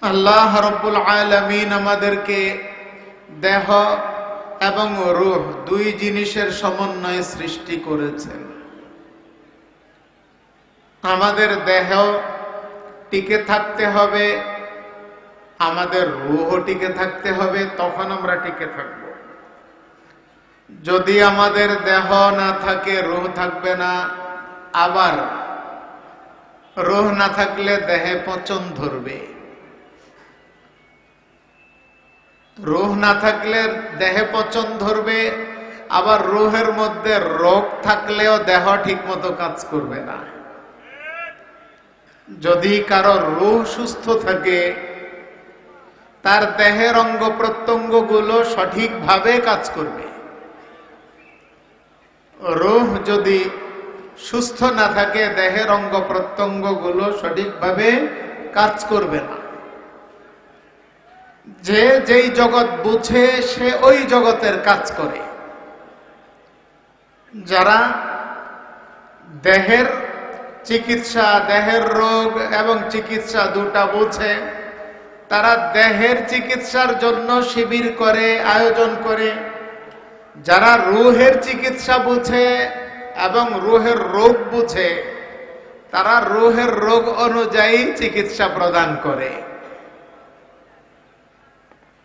আল্লাহ রাব্বুল আলামিন আমাদেরকে দেহ এবং রূহ দুই জিনিসের সমন্বয়ে সৃষ্টি করেছেন। আমাদের দেহ টিকে থাকতে হবে, আমাদের রূহ টিকে থাকতে হবে, তখন আমরা টিকে থাকব। যদি আমাদের দেহ না থাকে রূহ থাকবে না, আবার রূহ না থাকলে দেহে পচন ধরবে। রূহ না থাকলে দেহে পচন ধরবে, আবার রূহের মধ্যে রোগ থাকলেও দেহ ঠিক মতো কাজ করবে না। যদি কারো রূহ সুস্থ থাকে, তার দেহের অঙ্গ প্রত্যঙ্গ গুলো সঠিকভাবে কাজ করবে। রূহ যদি সুস্থ না থাকে, দেহের অঙ্গ প্রত্যঙ্গ গুলো সঠিকভাবে কাজ করবে না। যে যেই জগৎ বুঝে সে ওই জগতের কাজ করে। যারা দেহের চিকিৎসা, দেহের রোগ এবং চিকিৎসা দুটা বুঝে, তারা দেহের চিকিৎসার জন্য শিবির করে, আয়োজন করে। যারা রূহের চিকিৎসা বুঝে এবং রূহের রোগ বুঝে, তারা রূহের রোগ অনুযায়ী চিকিৎসা প্রদান করে।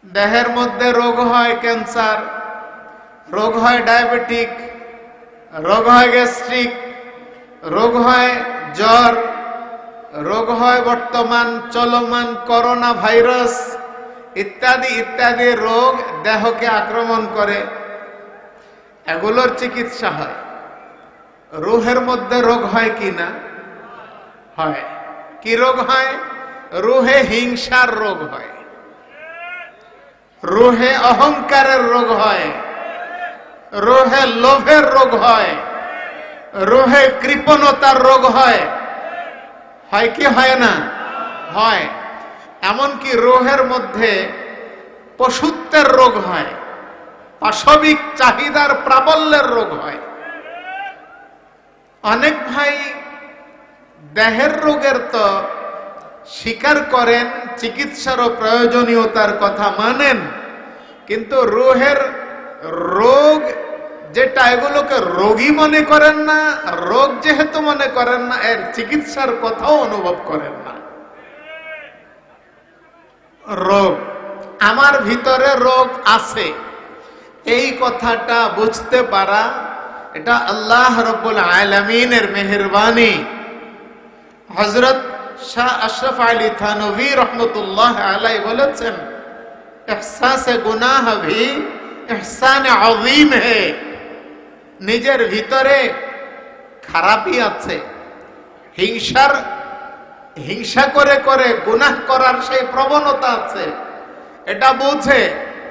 দেহের মধ্যে রোগ হয় ক্যান্সার, রোগ হয় ডায়াবেটিক, রোগ হয় গ্যাস্ট্রিক, রোগ হয় জ্বর, রোগ হয় বর্তমান চলমান করোনা ভাইরাস ইত্যাদি ইত্যাদি রোগ দেহকে আক্রমণ করে। এগুলোর চিকিৎসা হয়। রূহের মধ্যে রোগ হয় কি না? হয়। কি রোগ হয়? রূহে হিংসার রোগ হয়, রূহে অহংকারের রোগ হয়, রূহে লোভের রোগ হয়, রূহে কৃপণতার রোগ হয়। হয় কি হয় না? হয়। এমনকি রূহের মধ্যে পশুত্বের রোগ হয়, পাশবিক চাহিদার প্রাবল্যের রোগ হয়। অনেক ভাই দেহের রোগের তো স্বীকার করেন, চিকিৎসারও প্রয়োজনীয়তার কথা মানেন, কিন্তু রূহের রোগ যেটা, এগুলোকে রোগী মনে করেন না। রোগ যেহেতু মনে করেন না, এর চিকিৎসার কথাও অনুভব করেন না। রোগ, আমার ভিতরে রোগ আছে, এই কথাটা বুঝতে পারা, এটা আল্লাহ রাব্বুল আলামিনের মেহেরবানি। হযরত শাহ আশরাফ আলী থানভী রহমতুল্লাহ আলাইহি বলেছেন, ইহসাসে গুনাহ ভি ইহসানে আযীম হে। নিজের ভিতরে খারাপই আছে, হিংসা করে করে গুনাহ করার সেই প্রবণতা আছে, এটা বুঝে,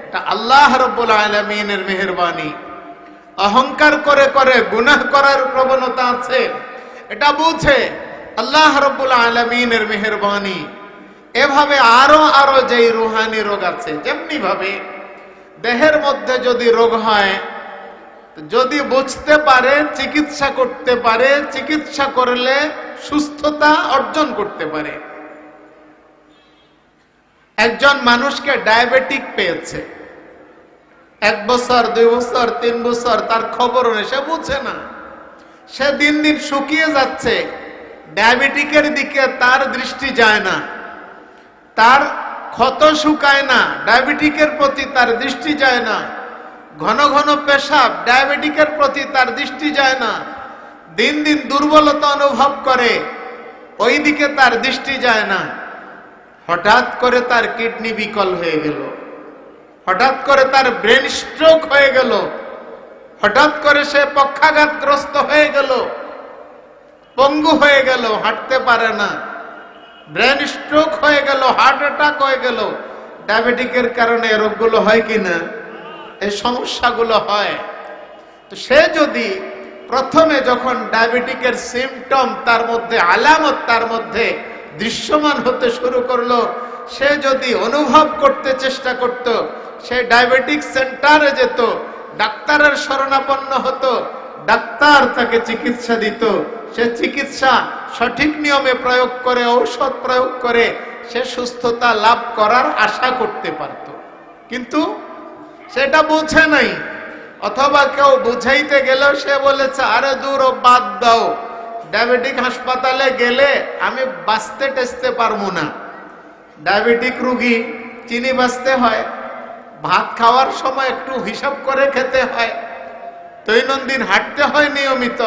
এটা আল্লাহ রাব্বুল আলামিনের মেহেরবানি। অহংকার করে করে গুনাহ করার প্রবণতা আছে, এটা বুঝে, আল্লাহ রাব্বুল আলামিনের মেহেরবানি। এভাবে আরো আরো যেই রুহানি রোগ আছে, যেমনি ভাবে দেহের মধ্যে যদি রোগ হয়, যদি বুঝতে পারে, চিকিৎসা করতে পারে, চিকিৎসা করলে সুস্থতা অর্জন করতে পারে। একজন মানুষকে ডায়াবেটিক পেয়েছে, 1 বছর 2 বছর 3 বছর, তার খবর নেই, সে বুঝে না, সে দিন দিন শুকিয়ে যাচ্ছে। ডায়াবেটিকের দিকে তার দৃষ্টি যায় না, তার ক্ষত শুকায় না, ডায়াবেটিকের প্রতি তার দৃষ্টি যায় না। ঘন ঘন পেশাব, ডায়াবেটিকের প্রতি তার দৃষ্টি যায় না। দিন দিন দুর্বলতা অনুভব করে, ওই দিকে তার দৃষ্টি যায় না। হঠাৎ করে তার কিডনি বিকল হয়ে গেল, হঠাৎ করে তার ব্রেন স্ট্রোক হয়ে গেল, হঠাৎ করে সে পক্ষাঘাতগ্রস্ত হয়ে গেল, পঙ্গু হয়ে গেল, হাঁটতে পারে না, ব্রেন স্ট্রোক হয়ে গেল, হার্ট অ্যাটাক হয়ে গেল। ডায়াবেটিকের কারণে এই রোগগুলো হয় কিনা? এই সমস্যাগুলো হয়। তো সে যদি প্রথমে যখন ডায়াবেটিকের সিমটম তার মধ্যে, আলামত তার মধ্যে দৃশ্যমান হতে শুরু করলো, সে যদি অনুভব করতে চেষ্টা করত, সে ডায়াবেটিক সেন্টারে যেত, ডাক্তারের শরণাপন্ন হতো, ডাক্তার তাকে চিকিৎসা দিত। সে চিকিৎসা সঠিক নিয়মে প্রয়োগ করে, ঔষধ প্রয়োগ করে সে সুস্থতা লাভ করার আশা করতে পারত, কিন্তু সেটা বুঝে নাই। অথবা কেউ বুঝাইতে গেলেও সে বলেছে আরে দূর, ও বাদ দাও, ডায়াবেটিক হাসপাতালে গেলে আমি বাঁচতে টেস্তে পারবো না। ডায়াবেটিক রোগী চিনি বাঁচতে হয়, ভাত খাওয়ার সময় একটু হিসাব করে খেতে হয়, দৈনন্দিন হাঁটতে হয় নিয়মিত,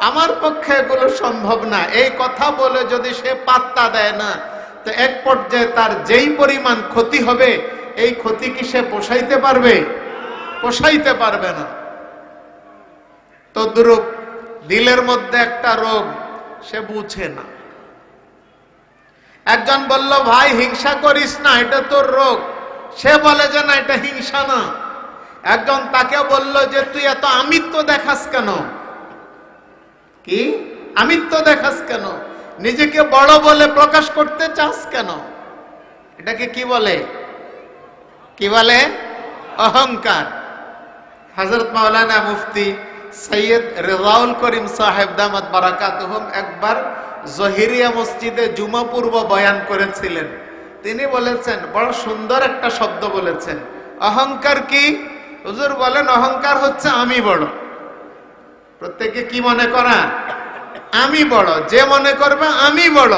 আমার পক্ষে এগুলো সম্ভব না। এই কথা বলে যদি সে পাত্তা দেয় না, তো এক পর্যায়ে তার যেই পরিমাণ ক্ষতি হবে, এই ক্ষতি কি সে পোষাইতে পারবে? পোষাইতে পারবে না। তদ্রূপ দিলের মধ্যে একটা রোগ, সে বুঝে না। একজন বলল ভাই হিংসা করিস না, এটা তোর রোগ। সে বলে যে না, এটা হিংসা না। একজন তাকে বলল যে তুই এত আমিত্ব দেখাস কেন? কি আমিত্ব দেখাস কেন? নিজেকে বড় বলে প্রকাশ করতে চাস কেন? এটাকে কি বলে? কি বলে? অহংকার। হযরত মাওলানা মুফতি সৈয়দ রেজাউল করিম সাহেব দামাত বারাকাতুহুম একবার জহিরিয়া মসজিদে জুমা পূর্ব বয়ান করেছিলেন। তিনি বলেছেন, বড় সুন্দর একটা শব্দ বলেছেন, অহংকার কি? হুজুর বলেন অহংকার হচ্ছে আমি বড়। প্রত্যেকে কি মনে করা? আমি বড়। যে মনে করবে আমি বড়,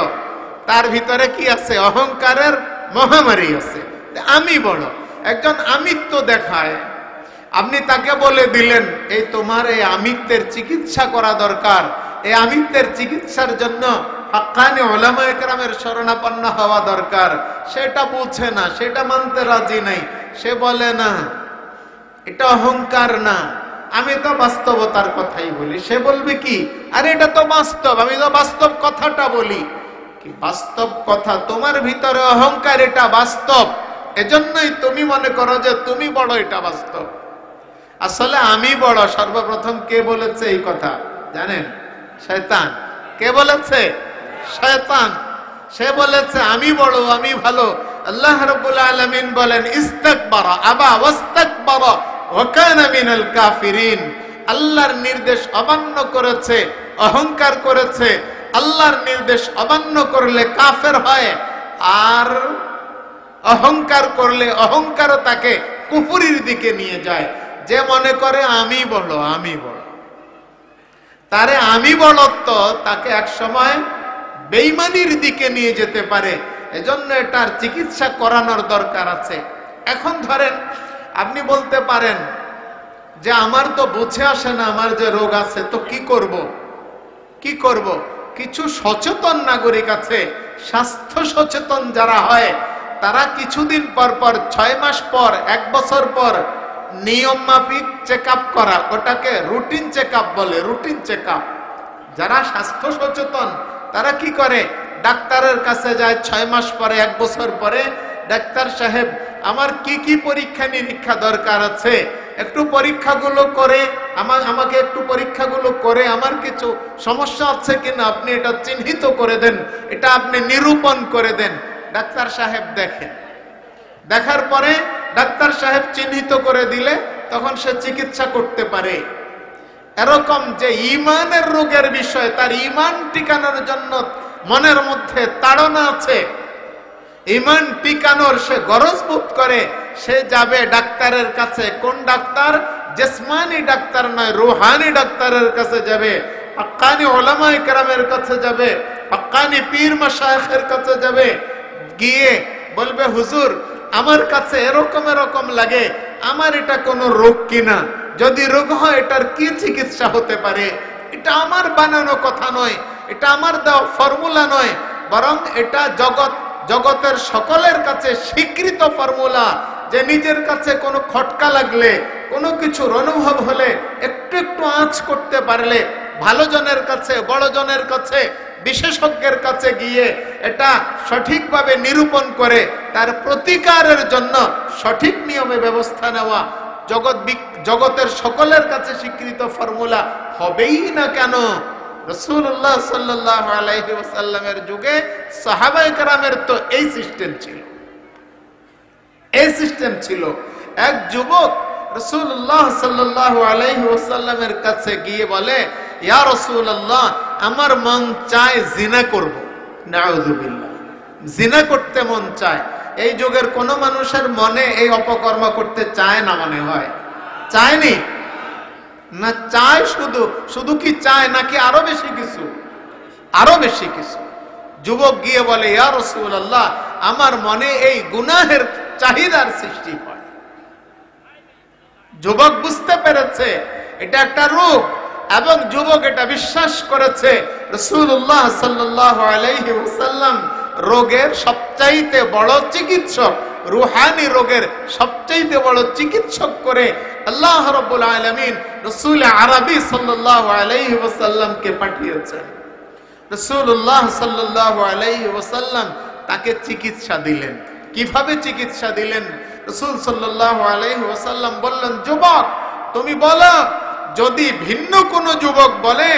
তার ভিতরে কি আছে? অহংকারের মহামারী আছে। আমি বড়, একজন আমিত্ব দেখায়। আপনি তাকে বলে দিলেন এই তোমার এই আমিত্বের চিকিৎসা করা দরকার, এই আমিত্বের চিকিৎসার জন্য হাক্কানি উলামায়ে কেরামের শরণাপন্ন হওয়া দরকার। সেটা বুঝে না, সেটা মানতে রাজি নাই। সে বলে না, এটা অহংকার না, আমি তো বাস্তবতার কথাই বলি। সে বলবে কি, আরে এটা তো বাস্তব, আমি তো বাস্তব কথাটা বলি। কি বাস্তব কথা? তোমার ভিতরে অহংকার, এটা বাস্তব। এজন্যই তুমি মনে করো যে তুমি বড়, এটা বাস্তব। আসলে আমি বড়। সর্বপ্রথম কে বলেছে এই কথা জানেন? শয়তান। কে বলেছে? শয়তান। সে বলেছে আমি বড়, আমি ভালো। আল্লাহ রাব্বুল আলামিন বলেন ইস্তাকবারা আবা ওয়াস্তাকবারা ওয়া কানা মিনাল কাফিরিন। আল্লাহর নির্দেশ অমান্য করেছে, অহংকার করেছে। আল্লাহর নির্দেশ অমান্য করলে কাফের হয়, আর অহংকার করলে অহংকারও তাকে কুফরির দিকে নিয়ে যায়। যে মনে করে আমি বড়, আমি বড়, তারে আমি বড়ত্ব তাকে এক সময় বেঈমানির দিকে নিয়ে যেতে পারে। এজন্য এটার চিকিৎসা করানোর দরকার আছে। এখন ধরেন আপনি বলতে পারেন যে আমার তো বুঝে আসে না আমার যে রোগ আছে, তো কি করব? কি করব? কিছু সচেতন নাগরিক আছে, স্বাস্থ্য সচেতন যারা হয়, তারা কিছুদিন পর পর, 6 মাস পর, 1 বছর পর নিয়ম মাফিক চেক আপ করা, ওটাকে রুটিন চেক আপ বলে। Routine check up. যারা স্বাস্থ্য সচেতন তারা কি করে? ডাক্তারের কাছে যায় 6 মাস পরে, 1 বছর পরে, ডাক্তার সাহেব আমার কি কি পরীক্ষা নিরীক্ষা দরকার আছে, একটু পরীক্ষাগুলো করে আমাকে একটু পরীক্ষাগুলো করে আমার কিছু সমস্যা আছে কিনা আপনি এটা চিহ্নিত করে দেন, এটা আপনি নিরূপণ করে দেন। ডাক্তার সাহেব দেখেন, দেখার পরে ডাক্তার সাহেব চিহ্নিত করে দিলে তখন সে চিকিৎসা করতে পারে। এরকম যে ঈমানের রোগের বিষয়, তার ঈমান টিকানোর জন্য মনের মধ্যে তাড়না আছে, ঈমান টিকানোর সে গরজ বোধ করে, সে যাবে ডাক্তারের কাছে। কোন ডাক্তার? জিসমানি ডাক্তার নয়, রুহানি ডাক্তারের কাছে যাবে, হাক্কানি উলামায়ে কেরামের কাছে যাবে, হাক্কানি পীর মাশায়েখের কাছে যাবে। গিয়ে বলবে হুজুর আমার কাছে এরকম এরকম লাগে, আমার এটা কোনো রোগ কিনা, যদি রোগ হয় এটার কি চিকিৎসা হতে পারে? এটা আমার বানানো কথা নয়, এটা আমার দেওয়া ফর্মুলা নয়, বরং এটা জগতের সকলের কাছে স্বীকৃত ফর্মুলা। যে নিজের কাছে কোনো খটকা লাগলে, কোনো কিছুর অনুভব হলে, একটু একটু আঁচ করতে পারলে, ভালো জনের কাছে, বড় জনের কাছে, বিশেষজ্ঞের কাছে গিয়ে এটা সঠিকভাবে নিরূপণ করে তার প্রতিকারের জন্য সঠিক নিয়মে ব্যবস্থা নেওয়া জগতের সকলের কাছে স্বীকৃত ফর্মুলা হবেই না কেন? রাসূলুল্লাহ সাল্লাল্লাহু আলাইহি ওয়াসাল্লামের যুগে সাহাবায়ে কেরামের তো এই সিস্টেম ছিল, এই সিস্টেম ছিল। এক যুবক রাসূলুল্লাহ সাল্লাল্লাহু আলাইহি ওয়াসাল্লামের কাছে গিয়ে বলে, ইয়া রাসূলুল্লাহ আমার মন চায় জিনা করব। নাউযুবিল্লাহ। জিনা করতে মন চায়। এই যুগের কোন মানুষের মনে এই অপকর্ম করতে চায় না মনে হয়? চায়নি না? চায় শুধু শুধু কি চায় নাকি আরো বেশি কিছু? আরো বেশি কিছু। যুবক গিয়ে বলে, ইয়া রাসূলুল্লাহ, আমার মনে এই গুনাহের চাহিদার সৃষ্টি হয়। যুবক বুঝতে পেরেছে এটা একটা রোগ, এবং যুবক এটা বিশ্বাস করেছে রাসূলুল্লাহ সাল্লাল্লাহু আলাইহি ওয়াসাল্লাম রোগের সবচাইতে বড় চিকিৎসক, রুহানি রোগের সবচাইতে বড় চিকিৎসক করে আল্লাহ রাব্বুল আলামিন রাসূল আরবি সাল্লাল্লাহু আলাইহি ওয়াসাল্লামকে পাঠিয়েছেন। রাসূলুল্লাহ সাল্লাল্লাহু আলাইহি ওয়াসাল্লাম তাকে চিকিৎসা দিলেন। কিভাবে চিকিৎসা দিলেন? রাসূল সাল্লাল্লাহু আলাইহি ওয়াসাল্লাম বললেন, যুবক তুমি বলো, যদি ভিন্ন কোন যুবক বলে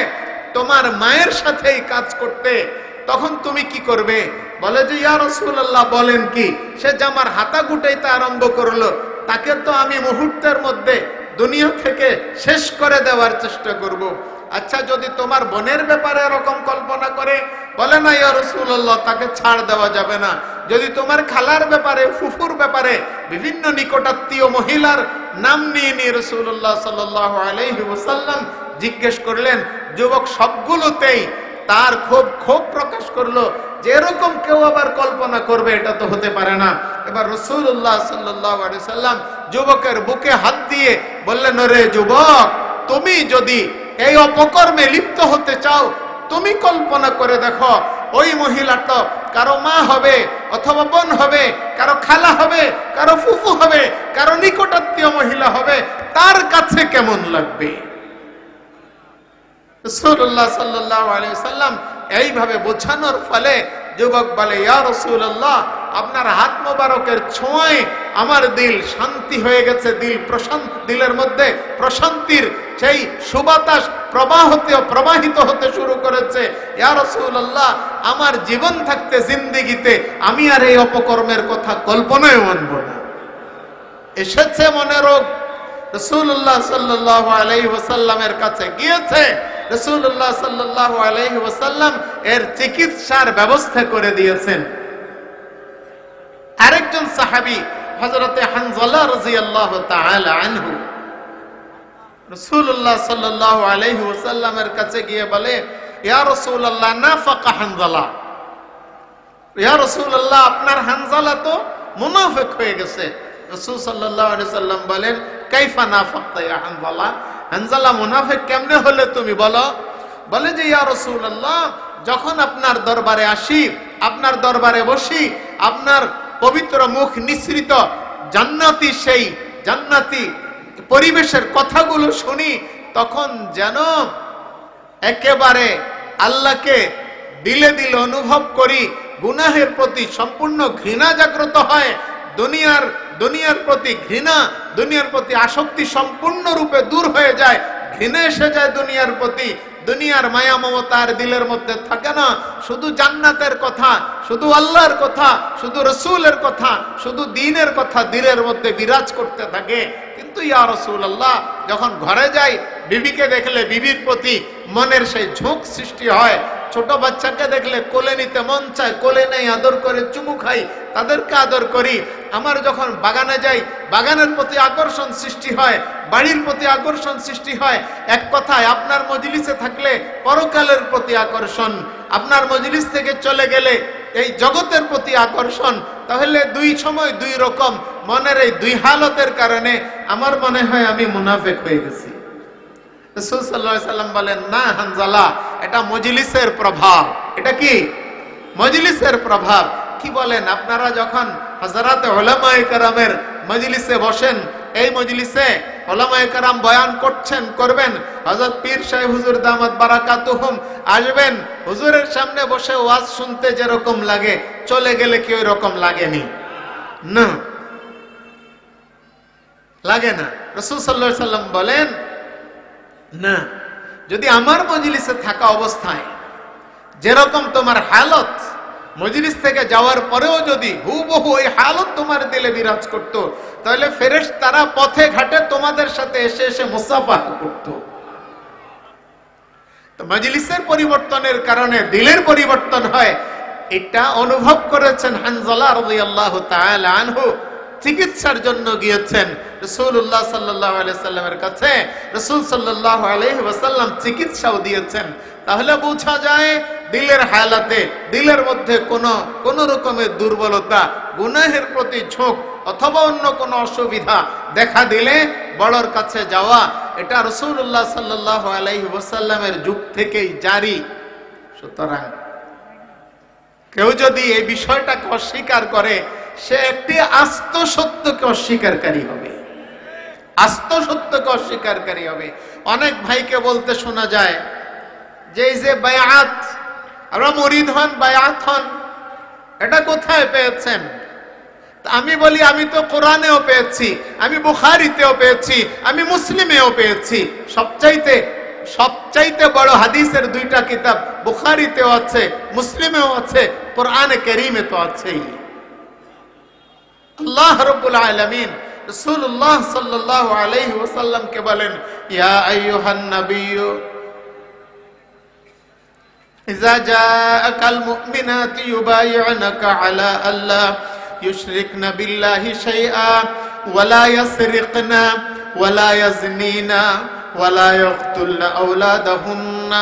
তোমার মায়ের সাথেই কাজ করতে, তখন তুমি কি করবে? বলে যে, ইয়া রাসূলুল্লাহ বলেন কি? সে জামার হাতা গুটাইতে আরম্ভ করলো, তাকে তো আমি মুহূর্তের মধ্যে দুনিয়া থেকে শেষ করে দেওয়ার চেষ্টা করব। আচ্ছা, যদি তোমার বোনের ব্যাপারে এরকম কল্পনা করে, বলে না ইয়া রাসূলুল্লাহ তাকে ছাড় দেওয়া যাবে না। যদি তোমার খালার ব্যাপারে, ফুফুর ব্যাপারে, বিভিন্ন নিকটাত্মীয় মহিলার নাম নিয়ে রাসূলুল্লাহ সাল্লাল্লাহু আলাইহি ওয়াসাল্লাম জিজ্ঞেস করলেন। যুবক সবগুলোতেই তার ক্ষোভ প্রকাশ করলো যে এরকম কেউ আবার কল্পনা করবে, এটা তো হতে পারে না। এবার রাসূলুল্লাহ সাল্লাল্লাহু আলাইহি ওয়াসাল্লাম যুবকের বুকে হাত দিয়ে বললেন, ওরে যুবক, তুমি যদি এই অপকর্মে লিপ্ত হতে চাও, তুমি কল্পনা করে দেখো, ওই মহিলাটা কারো মা হবে, অথবা বোন হবে, কারো খালা হবে, কারো ফুফু হবে, কারো নিকটাত্মীয় মহিলা হবে, তার কাছে কেমন লাগবে? রাসূলুল্লাহ সাল্লাল্লাহু আলাইহি ওয়াসাল্লাম এইভাবে বোঝানোর ফলে যুবক বলে, ইয়া রাসূলুল্লাহ, আপনার হাত মোবারকের ছোঁয়ায় আমার দিল শান্তি হয়ে গেছে, দিলের মধ্যে প্রশান্তির সেই সুবাতাস প্রবাহিত হতে শুরু করেছে। ইয়া রাসূলুল্লাহ, আমার জীবন থাকতে জিন্দেগিতে আমি আর এই অপকর্মের কথা কল্পনায় আনব না। এসেছে মনে রোগ, রাসূলুল্লাহ সাল্লাল্লাহু আলাইহি ওয়াসাল্লামের কাছে গিয়েছে। রাসূলুল্লাহ সাল্লাল্লাহু আলাইহি ওয়াসাল্লাম এর চিকিৎসার ব্যবস্থা করে দিয়েছেন। আরেকজন সাহাবী হযরতে হানজালা রাদিয়াল্লাহু তাআলা আনহু রাসূলুল্লাহ সাল্লাল্লাহু আলাইহি ওয়াসাল্লামের কাছে গিয়ে বলে, ইয়া রাসূলুল্লাহ, নাফাকা হানজালা। ইয়া রাসূলুল্লাহ, আপনার হানজালা তো মুনাফিক হয়ে গেছে। রাসূল সাল্লাল্লাহু আলাইহি ওয়াসাল্লাম বলেন, কাইফা নাফাকতা ইয়া হানজালা? হানজালা মুনাফিক কেমনে হলে তুমি বলো? বলে যে, ইয়া রাসূলুল্লাহ, যখন আপনার দরবারে আসি, আপনার দরবারে বসি, আপনার পবিত্র মুখ নিঃসৃত সেই জান্নাতি পরিবেশের কথাগুলো শুনি, তখন যেন একেবারে আল্লাহকে দিলে দিলে অনুভব করি, গুনাহের প্রতি সম্পূর্ণ ঘৃণা জাগ্রত হয়, দুনিয়ার প্রতি ঘৃণা, দুনিয়ার প্রতি আসক্তি সম্পূর্ণরূপে দূর হয়ে যায়, ঘৃণা এসে যায় দুনিয়ার প্রতি। দুনিয়ার মায়া মমতার দিলের মধ্যে থাকে না, শুধু জান্নাতের কথা, শুধু আল্লাহর কথা, শুধু রাসূলের কথা, শুধু দ্বীনের কথা দিলের মধ্যে বিরাজ করতে থাকে। কিন্তু ইয়া রাসূলুল্লাহ, যখন ঘরে যাই, বিবিকে দেখলে বিবির প্রতি মনের সেই ঝোঁক সৃষ্টি হয়, ছোট বাচ্চাকে দেখলে কোলে নিতে মন চায়, কোলে নেই, আদর করে চুমু খাই, তাদেরকে আদর করি। আমার যখন বাগানে যাই, বাগানের প্রতি আকর্ষণ সৃষ্টি হয়, বাড়ির প্রতি আকর্ষণ সৃষ্টি হয়। এক কথায়, আপনার মজলিসে থাকলে পরকালের প্রতি আকর্ষণ, আপনার মজলিস থেকে চলে গেলে এই জগতের প্রতি আকর্ষণ। তাহলে দুই সময় দুই রকম, মনের এই দুই হালতের কারণে আমার মনে হয় আমি মুনাফিক হয়ে গেছি। রাসূল সাল্লাল্লাহু আলাইহি ওয়াসাল্লাম বলেন, না হানজালা, এটা মজলিসের প্রভাব। এটা কি? মজলিসের প্রভাব। কি বলেন? আপনারা যখন হযরত উলামায়ে কেরামের মজলিসে বসেন, এই মজলিসে উলামায়ে কেরাম বয়ান করবেন, হযরত পীর সাহেব হুজুর দামাত বারাকাতুহুম আসবেন, হুজুরের সামনে বসে ওয়াজ শুনতে যেরকম লাগে, চলে গেলে কি ওই রকম লাগেনি? না, লাগে না। রাসূল সাল্লাল্লাহু আলাইহি ওয়াসাল্লাম বলেন, না, যদি আমার মজলিসে থাকা অবস্থায় যেরকম তোমার হালত, মজলিস থেকে যাওয়ার পরেও যদি হুবহু ওই হালত তোমার দিলে বিরাজ করত, তাহলে ফেরেশতারা পথে ঘাটে তোমাদের সাথে এসে এসে মুসাফাহা করত। তো মজলিসের পরিবর্তনের কারণে দিলের পরিবর্তন হয়। এটা অনুভব করেছেন হানজালা রাদিয়াল্লাহু তাআলা আনহু। চিকিৎসার জন্য গিয়েছেন রাসূলুল্লাহ সাল্লাল্লাহু আলাইহি সাল্লামের কাছে, রাসূল সাল্লাল্লাহু আলাইহি ওয়াসাল্লাম চিকিৎসাও দিয়েছেন। তাহলে বোঝা যায় দিলের হালাতে, দিলের মধ্যে কোন রকমের দুর্বলতা, গুনাহের প্রতি ঝোঁক অথবা অন্য কোনো অসুবিধা দেখা দিলে বড়র কাছে যাওয়া, এটা রাসূলুল্লাহ সাল্লাল্লাহু আলাইহি ওয়াসাল্লামের যুগ থেকেই জারি। সুতরাং কেউ যদি এই বিষয়টাকে অস্বীকার করে, সে একটি আস্ত সত্যকে অস্বীকারকারী হবে, আস্ত সত্যকে অস্বীকারকারী হবে। অনেক ভাইকে বলতে শোনা যায় যে এই যে বায়াত, আমরা মুরিদ হন, বায়াত হন, এটা কোথায় পেয়েছেন? আমি বলি আমি তো কোরআনেও পেয়েছি, আমি বুখারীতেও পেয়েছি, আমি মুসলিমেও পেয়েছি। সবচাইতে বড় হাদিসের দুইটা কিতাব বুখারীতেও আছে, মুসলিমেও আছে, কোরআনে কারীমে তো আছেই। আল্লাহ রাব্বুল আলামিন রাসূলুল্লাহ সাল্লাল্লাহু আলাইহি ওয়াসাল্লাম কে বলেন, ইয়া আইয়ুহান নাবিয়্যু ইযা জাআকাল মুমিনাতু ইউবাইউনাকা আলা আল্লা ইউশরিকনা বিল্লাহি শাইআ ওয়া লা ইয়াসরিকনা ওয়া লা ইয়াজনিনা ওয়া লা ইয়াকতুলনা আওলাদাহুন্না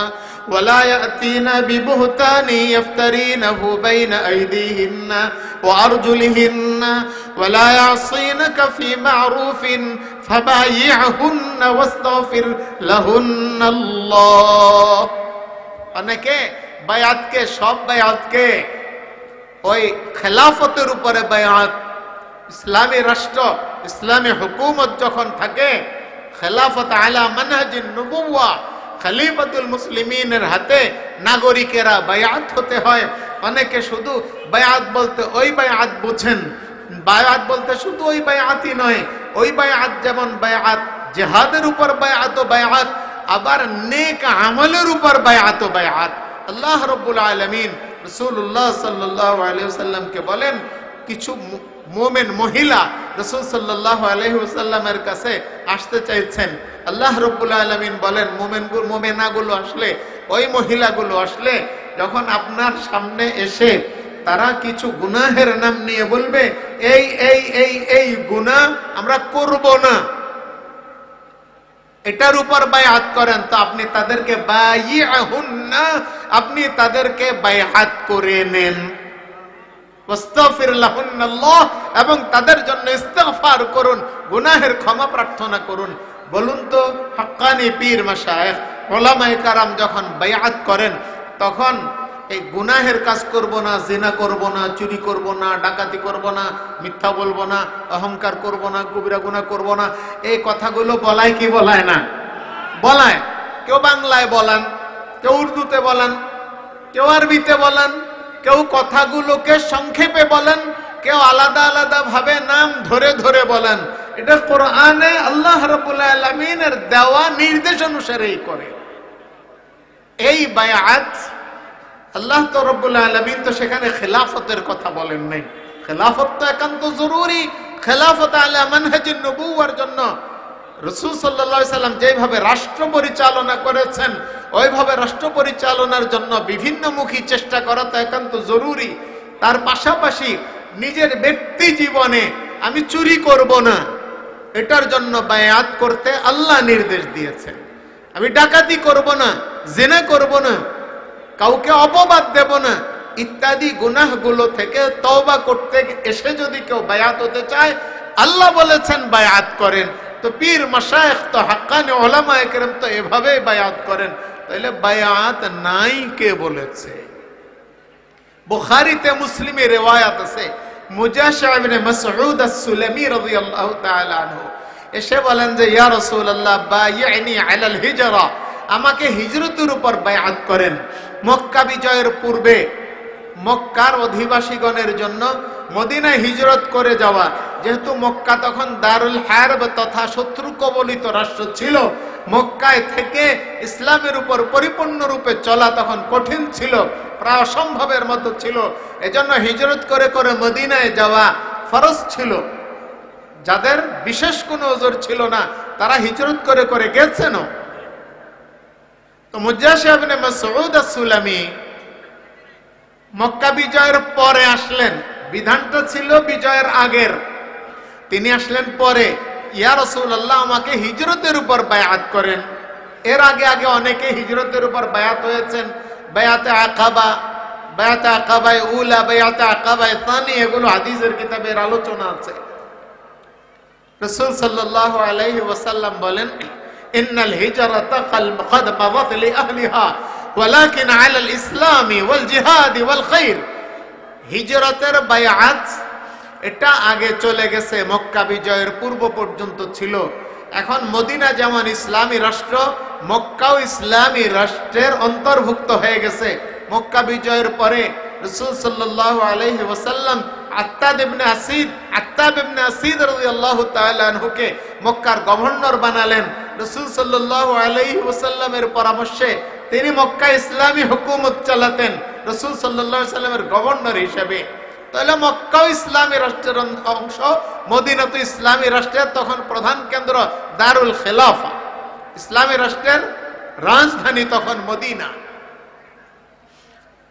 ওয়া লা ইয়াতিনা বিবুহতানি ইফতারিনাহু বাইনা আইদিহিন্না ওয়া আরজুলিহিন্না ওয়া লা ইয়াসিনাকা ফি মা'রুফিন ফাবাই'হুন্না ওয়াস্তাগফির লাহুন্নাল্লাহ। অনেকে বায়াতকে, সব বায়াতকে ওই খেলাফতের উপরে বায়াত, ইসলামী রাষ্ট্র, ইসলামী হুকুমত যখন থাকে, খেলাফত আলা মানহাজিন নবুওয়া, খলিফাতুল মুসলিমিনের হাতে নাগরিকেরা বায়াত হতে হয়। অনেকে শুধু বায়াত বলতে ওই বায়াত বুঝেন, বায়াত বলতে শুধু ওই বায়াতই নয়, ওই বায়াত যেমন বায়াত জিহাদের উপর বায়াত ও বায়াত, আবার নেক আমলের উপর বায়াত ও বায়াত। আল্লাহ রাব্বুল আলামিন রাসূলুল্লাহ সাল্লাল্লাহু আলাইহি ওয়াসাল্লামকে বলেন, কিছু মুমিন মহিলা রাসূল সাল্লাল্লাহু আলাইহি ওয়াসাল্লামের কাছে আসতে চাইছেন। আল্লাহ রাব্বুল আলামিন বলেন, মুমিনাগুলো আসলে, ওই মহিলাগুলো আসলে যখন আপনার সামনে এসে তারা কিছু গুনাহের নাম নিয়ে বলবে, এই এই এই এই গুনাহ আমরা করব না, এটার উপর বায়াত করেন, তো আপনি তাদেরকে বাইআহুন্না, আপনি তাদেরকে বায়াত করে নেন, ওয়াস্তাগফির লাহুন্নাল্লাহ, এবং তাদের জন্য ইস্তিগফার করুন, গুনাহের ক্ষমা প্রার্থনা করুন। বলুন তো, হাক্কানি পীর মাশায়েখ উলামায়ে কারাম যখন বায়াত করেন, তখন এই গুনাহের কাজ করব না, জিনা করব না, চুরি করব না, ডাকাতি করব না, মিথ্যা বলবো না, অহংকার করব না, কবিরা গুনাহ করব না, এই কথাগুলো বলায় কি বলায় না? বলায়। কেউ বাংলায় বলেন, কেউ উর্দুতে বলেন, কেউ আরবিতে বলেন, কেউ কথাগুলোকে সংক্ষেপে বলেন, কেউ আলাদা আলাদা ভাবে নাম ধরে ধরে বলেন। এটা কোরআনে আল্লাহ রাব্বুল আলামিনের দেওয়া নির্দেশ অনুসারেই করে। এই বায়াত আল্লাহ তো রব্বুল আলামিন তো সেখানে খেলাফতের কথা বলেন নাই। খেলাফত তো একান্ত জরুরি। খেলাফত আলা মানহাজিন নবুওয়ার জন্য রাসূল সাল্লাল্লাহু আলাইহি সাল্লাম যেভাবে রাষ্ট্র পরিচালনা করেছেন, ওইভাবে রাষ্ট্র পরিচালনার জন্য বিভিন্নমুখী চেষ্টা করা তো একান্ত জরুরি। তার পাশাপাশি নিজের ব্যক্তি জীবনে আমি চুরি করব না, এটার জন্য বায়াত করতে আল্লাহ নির্দেশ দিয়েছেন। আমি ডাকাতি করব না, জিনা করব না, কাউকে অপবাদ দেব না, ইত্যাদি গুনাহগুলো থেকে তওবা করতে এসে যদি কেউ বায়াত হতে চায়, আল্লাহ বলেছেন বায়াত করেন। তো পীর মাশায়েখ তো হাক্কানি উলামায়ে কেরাম তো এভাবেই বায়াত করেন। তাহলে বায়াত নাই কে বলেছে? বুখারীতে মুসলিমে রিওয়ায়াত আছে, মুজাশা ইবনে মাসউদ আস-সুলামি রাদিয়াল্লাহু তাআলা আনহু এসে বলেন যে, ইয়া রাসূলুল্লাহ বায়িনি আলাল হিজরা, আমাকে হিজরতের উপর বায়াত করেন। মক্কা বিজয়ের পূর্বে মক্কার অধিবাসীগণের জন্য মদিনায় হিজরত করে যাওয়া, যেহেতু মক্কা তখন দারুল হারব তথা শত্রু কবলিত রাষ্ট্র ছিল, মক্কায় থেকে ইসলামের উপর পরিপূর্ণরূপে চলা তখন কঠিন ছিল, প্রায় অসম্ভবের মতো ছিল। এজন্য হিজরত করে করে মদিনায় যাওয়া ফরজ ছিল। যাদের বিশেষ কোনো ওজর ছিল না, তারা হিজরত করে করে গেছেন। তো মুজাশা ইবনে মাসউদ আস-সুলামি মক্কা বিজয়ের পরে আসলেন, বিধানটা ছিল বিজয়ের আগের, তিনি আসলেন পরে। ইয়া রাসূলুল্লাহ, আমাকে হিজরতের উপর বায়াত করেন। এর আগে আগে অনেকে হিজরতের উপর বায়াত হয়েছেন, বায়াতে আকাবা, বায়াতে আকাবায়ে উলা, বায়াতে আকাবায়ে সানি, এগুলো হাদিসের কিতাবের আলোচনা আছে। রাসূল সাল্লাল্লাহু আলাইহি ওয়াসাল্লাম বলেন, ইন্নাল হিজরাতা ক্বাদ মাদাত লি আহলিহা ওয়ালাকিন আলাল ইসলামি ওয়াল জিহাদ ওয়াল খায়র। হিজরতের বায়াত এটা আগে চলে গেছে, মক্কা বিজয়ের পূর্ব পর্যন্ত ছিল। এখন মদিনা যেমন ইসলামী রাষ্ট্র, মক্কাও ইসলামী রাষ্ট্রের অন্তর্ভুক্ত হয়ে গেছে। মক্কা বিজয়ের পরে রাসূল সাল্লাল্লাহু আলাইহি ওয়াসাল্লাম আত্তাব ইবনে আসিদ রাদিয়াল্লাহু তাআলা আনহুকে মক্কার গভর্নর বানালেন। রাসূল সাল্লাল্লাহু আলাইহি ওয়াসাল্লামের পরামর্শে তিনি মক্কা ইসলামী হুকুমত চালাতেন রাসূল সাল্লাল্লাহু আলাইহি ওয়াসাল্লামের গভর্নর হিসেবে। তাহলে মক্কাও ইসলামী রাষ্ট্রের অংশ, মদিনা তো ইসলামী রাষ্ট্রের তখন প্রধান কেন্দ্র দারুল খেলাফা, ইসলামী রাষ্ট্রের রাজধানী তখন মদিনা।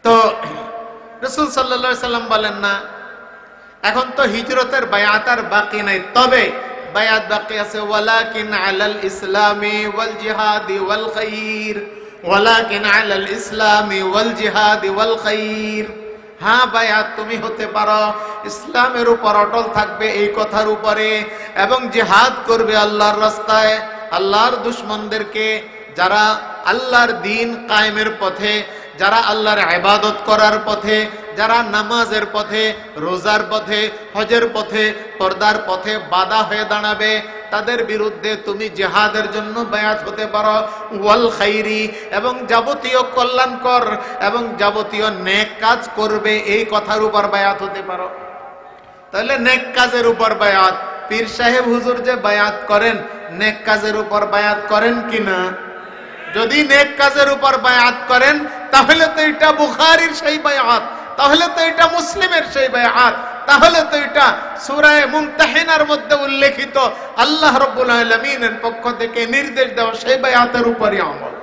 তো রাসূল সাল্লাল্লাহু আলাইহি সাল্লাম বলেন, না, এখন তো হিজরতের বায়াত আর বাকি নাই, তবে বায়াত বাকি আছে। ওয়ালাকিন আলাল ইসলামি ওয়াল জিহাদি ওয়াল খায়র, ওয়ালাকিন আলাল ইসলামি ওয়াল জিহাদি ওয়াল খায়র। হ্যাঁ, বায়াত তুমি হতে পারো, ইসলামের উপর অটল থাকবে এই কথার উপরে, এবং জিহাদ করবে আল্লাহর রাস্তায়, আল্লাহর দুশমনদেরকে, যারা আল্লাহর দ্বীন কায়েমের পথে, যারা আল্লাহর ইবাদত করার পথে, যারা নামাজের পথে, রোজার পথে, হজের পথে, পর্দার পথে বাধা হয়ে দাঁড়াবে, তাদের বিরুদ্ধে তুমি জিহাদের জন্য বায়াত হতে পারো। ওয়াল খায়রি, এবং যাবতীয় কল্যাণকর এবং যাবতীয় নেক কাজ করবে এই কথার উপর বায়াত হতে পারো। তাহলে নেক কাজের উপর বায়াত, পীর সাহেব হুজুর যে বায়াত করেন, নেক কাজের উপর বায়াত করেন কিনা? যদি নেক কাজের উপর বায়াত করেন, তাহলে তো এটা বুখারীর সেই বায়াত, তাহলে তো এটা মুসলিমের সেই বায়াত, তাহলে তো এটা সূরা মুমতাহিনার মধ্যে উল্লেখিত আল্লাহ রাব্বুল আলামিনের পক্ষ থেকে নির্দেশ দেওয়া সেই বায়াতের উপরই আমল।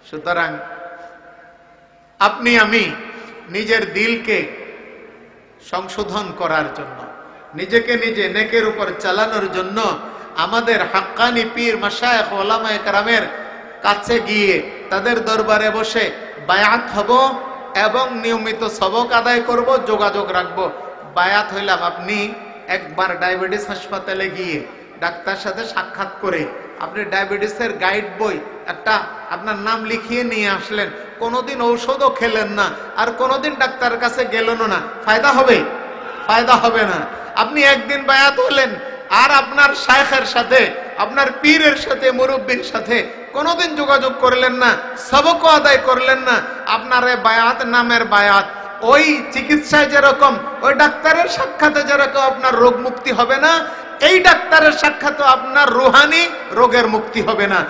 সুতরাং আপনি আমি নিজের দিলকে সংশোধন করার জন্য, নিজেকে নিজে নেকের উপর চালানোর জন্য আমাদের হাক্কানি পীর মাশায়েখ ওলামায়ে কেরামের কাছে গিয়ে তাদের দরবারে বসে বায়াত হব এবং নিয়মিত সবক আদায় করব, যোগাযোগ রাখব। বায়াত হইলাম, আপনি একবার ডায়াবেটিস হাসপাতালে গিয়ে ডাক্তার সাথে সাক্ষাৎ করে আপনি ডায়াবেটিসের গাইড বই একটা আপনার নাম লিখিয়ে নিয়ে আসলেন, কোনোদিন ঔষধও খেলেন না, আর কোনোদিন ডাক্তারের কাছে গেলেনও না, ফায়দা হবে? ফায়দা হবে না। আপনি একদিন বায়াত হলেন, আর আপনার শায়েখের সাথে, আপনার পীরের সাথে, মুরব্বির সাথে কোনোদিন যোগাযোগ করলেন না, সবকও আদায় করলেন না, আপনার বায়াত নামের বায়াত, ওই চিকিৎসায় যেরকম, ওই ডাক্তারের সাক্ষাতে যেরকম আপনার রোগ মুক্তি হবে না, এই ডাক্তারের সাক্ষাতে আপনার রুহানি রোগের মুক্তি হবে না।